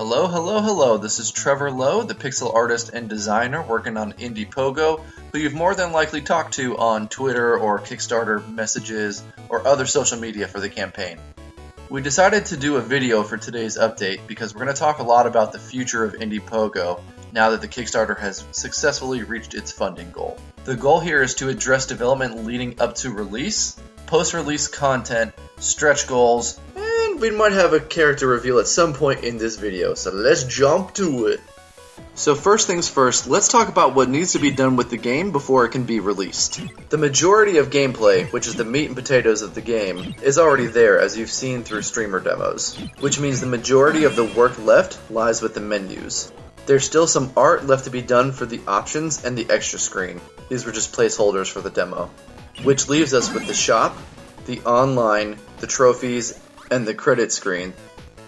Hello, hello, hello. This is Trevor Lowe, the pixel artist and designer working on Indie Pogo, who you've more than likely talked to on Twitter or Kickstarter messages or other social media for the campaign. We decided to do a video for today's update because we're going to talk a lot about the future of Indie Pogo now that the Kickstarter has successfully reached its funding goal. The goal here is to address development leading up to release, post-release content, stretch goals, and we might have a character reveal at some point in this video, so let's jump to it. So first things first, let's talk about what needs to be done with the game before it can be released. The majority of gameplay, which is the meat and potatoes of the game, is already there as you've seen through streamer demos, which means the majority of the work left lies with the menus. There's still some art left to be done for the options and the extra screen. These were just placeholders for the demo. Which leaves us with the shop, the online, the trophies, and the credit screen.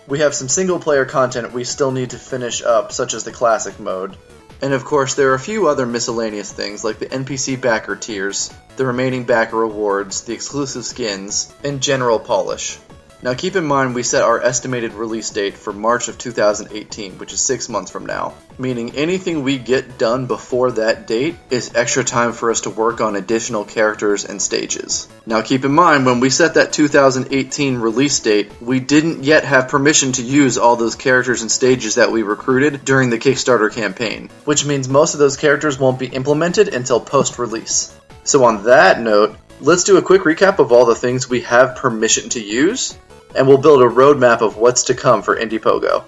We have some single player content we still need to finish up, such as the classic mode. And of course there are a few other miscellaneous things like the NPC backer tiers, the remaining backer rewards, the exclusive skins, and general polish. Now keep in mind we set our estimated release date for March of 2018, which is 6 months from now, meaning anything we get done before that date is extra time for us to work on additional characters and stages. Now keep in mind when we set that 2018 release date, we didn't yet have permission to use all those characters and stages that we recruited during the Kickstarter campaign, which means most of those characters won't be implemented until post-release. So on that note, let's do a quick recap of all the things we have permission to use, and we'll build a roadmap of what's to come for Indie Pogo.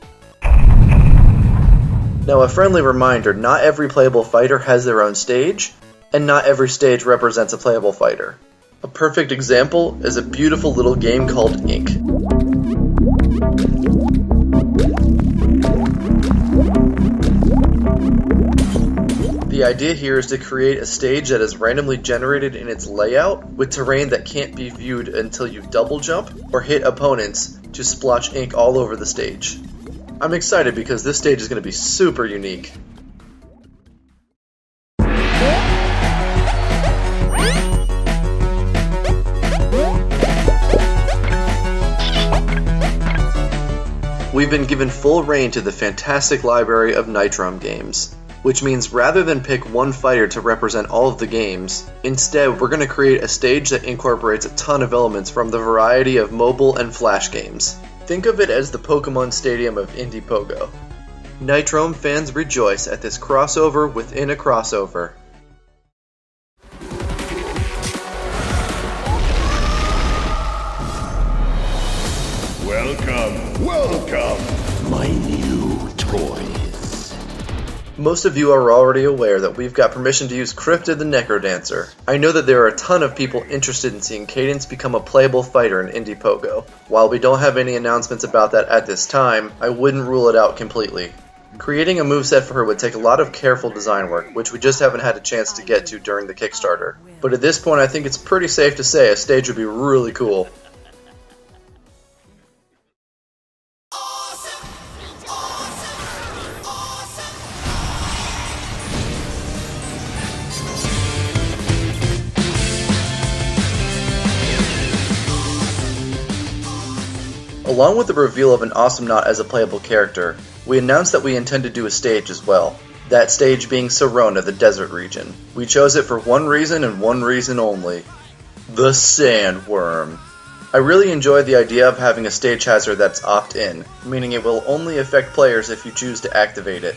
Now a friendly reminder, not every playable fighter has their own stage, and not every stage represents a playable fighter. A perfect example is a beautiful little game called Ink. The idea here is to create a stage that is randomly generated in its layout, with terrain that can't be viewed until you double jump or hit opponents to splotch ink all over the stage. I'm excited because this stage is going to be super unique. We've been given full reign to the fantastic library of Nitrom games, which means rather than pick one fighter to represent all of the games, instead we're going to create a stage that incorporates a ton of elements from the variety of mobile and flash games. Think of it as the Pokemon Stadium of Indie Pogo. Nitrom fans rejoice at this crossover within a crossover. Welcome, my new toys. Most of you are already aware that we've got permission to use Cryptid the Necrodancer. I know that there are a ton of people interested in seeing Cadence become a playable fighter in Indie Pogo. While we don't have any announcements about that at this time, I wouldn't rule it out completely. Creating a moveset for her would take a lot of careful design work, which we just haven't had a chance to get to during the Kickstarter. But at this point I think it's pretty safe to say a stage would be really cool. Along with the reveal of an Awesomenaut as a playable character, we announced that we intend to do a stage as well. That stage being Sorona, the desert region. We chose it for one reason and one reason only. The Sandworm. I really enjoyed the idea of having a stage hazard that's opt-in, meaning it will only affect players if you choose to activate it.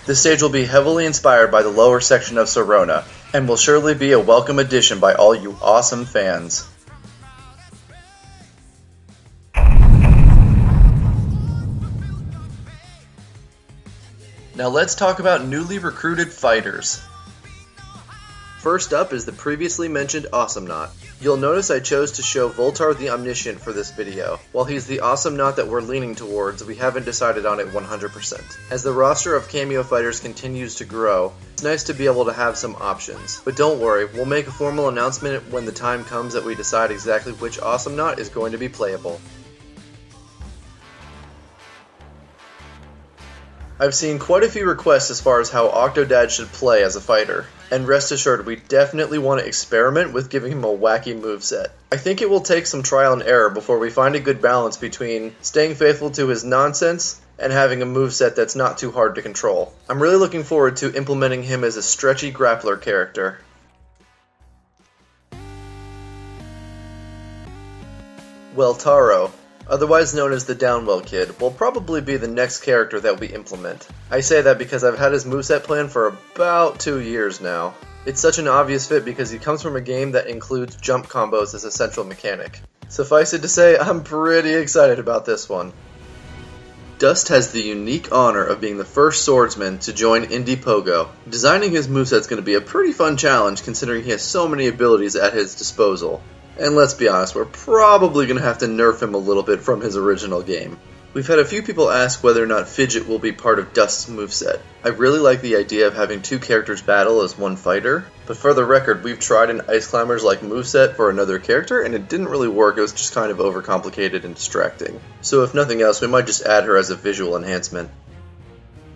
This stage will be heavily inspired by the lower section of Sorona, and will surely be a welcome addition by all you awesome fans. Now let's talk about newly recruited fighters. First up is the previously mentioned Awesomenaut. You'll notice I chose to show Voltar the Omniscient for this video. While he's the Awesomenaut that we're leaning towards, we haven't decided on it 100%. As the roster of cameo fighters continues to grow, it's nice to be able to have some options. But don't worry, we'll make a formal announcement when the time comes that we decide exactly which Awesomenaut is going to be playable. I've seen quite a few requests as far as how Octodad should play as a fighter, and rest assured we definitely want to experiment with giving him a wacky moveset. I think it will take some trial and error before we find a good balance between staying faithful to his nonsense and having a moveset that's not too hard to control. I'm really looking forward to implementing him as a stretchy grappler character. Well, Taro, otherwise known as the Downwell Kid, will probably be the next character that we implement. I say that because I've had his moveset plan for about 2 years now. It's such an obvious fit because he comes from a game that includes jump combos as a central mechanic. Suffice it to say, I'm pretty excited about this one. Dust has the unique honor of being the first swordsman to join Indie Pogo. Designing his moveset's going to be a pretty fun challenge considering he has so many abilities at his disposal. And let's be honest, we're probably going to have to nerf him a little bit from his original game. We've had a few people ask whether or not Fidget will be part of Dust's moveset. I really like the idea of having 2 characters battle as one fighter, but for the record, we've tried an Ice Climbers-like moveset for another character, and it didn't really work. It was just kind of overcomplicated and distracting. So if nothing else, we might just add her as a visual enhancement.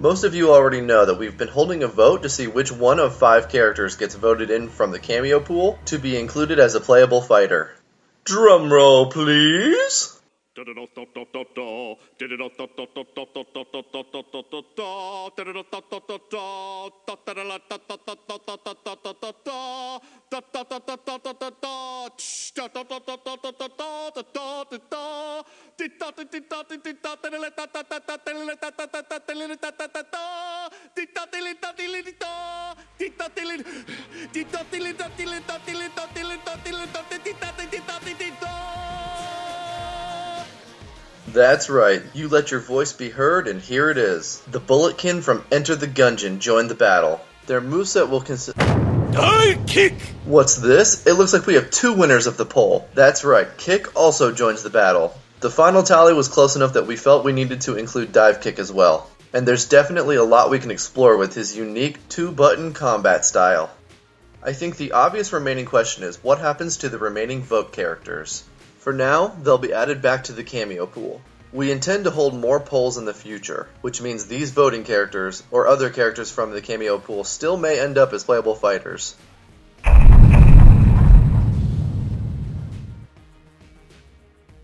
Most of you already know that we've been holding a vote to see which one of 5 characters gets voted in from the cameo pool to be included as a playable fighter. Drumroll, please! That's right, you let your voice be heard, and here it is. The Bulletkin from Enter the Gungeon joined the battle. Their moveset will consist... Kick! What's this? It looks like we have 2 winners of the poll. That's right, Kick also joins the battle. The final tally was close enough that we felt we needed to include Dive Kick as well. And there's definitely a lot we can explore with his unique 2-button combat style. I think the obvious remaining question is, what happens to the remaining vote characters? For now, they'll be added back to the cameo pool. We intend to hold more polls in the future, which means these voting characters, or other characters from the cameo pool, still may end up as playable fighters.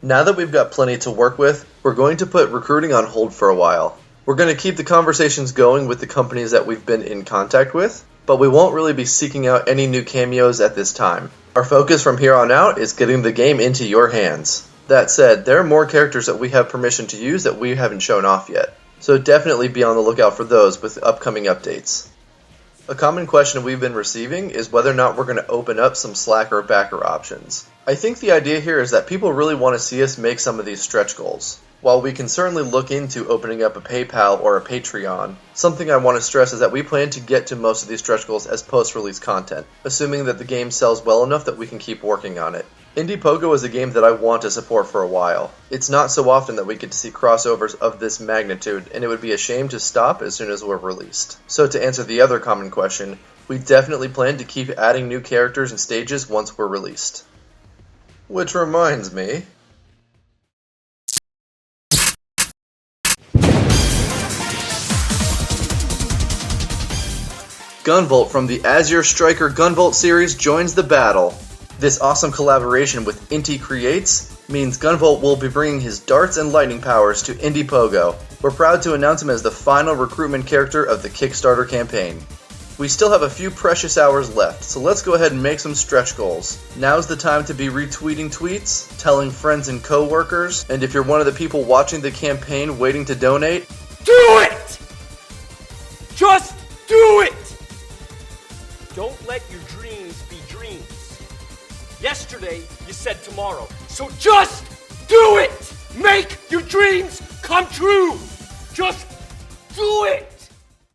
Now that we've got plenty to work with, we're going to put recruiting on hold for a while. We're going to keep the conversations going with the companies that we've been in contact with, but we won't really be seeking out any new cameos at this time. Our focus from here on out is getting the game into your hands. That said, there are more characters that we have permission to use that we haven't shown off yet, so definitely be on the lookout for those with upcoming updates. A common question we've been receiving is whether or not we're going to open up some Slacker backer options. I think the idea here is that people really want to see us make some of these stretch goals. While we can certainly look into opening up a PayPal or a Patreon, something I want to stress is that we plan to get to most of these stretch goals as post-release content, assuming that the game sells well enough that we can keep working on it. Indie Pogo is a game that I want to support for a while. It's not so often that we get to see crossovers of this magnitude, and it would be a shame to stop as soon as we're released. So to answer the other common question, we definitely plan to keep adding new characters and stages once we're released. Which reminds me... Gunvolt from the Azure Striker Gunvolt series joins the battle. This awesome collaboration with Inti Creates means Gunvolt will be bringing his darts and lightning powers to Indie Pogo. We're proud to announce him as the final recruitment character of the Kickstarter campaign. We still have a few precious hours left, so let's go ahead and make some stretch goals. Now's the time to be retweeting tweets, telling friends and co-workers, and if you're one of the people watching the campaign waiting to donate, do it! Just do it! Don't let your dreams be dreams. Yesterday, you said tomorrow. So just do it! Make your dreams come true! Just do it!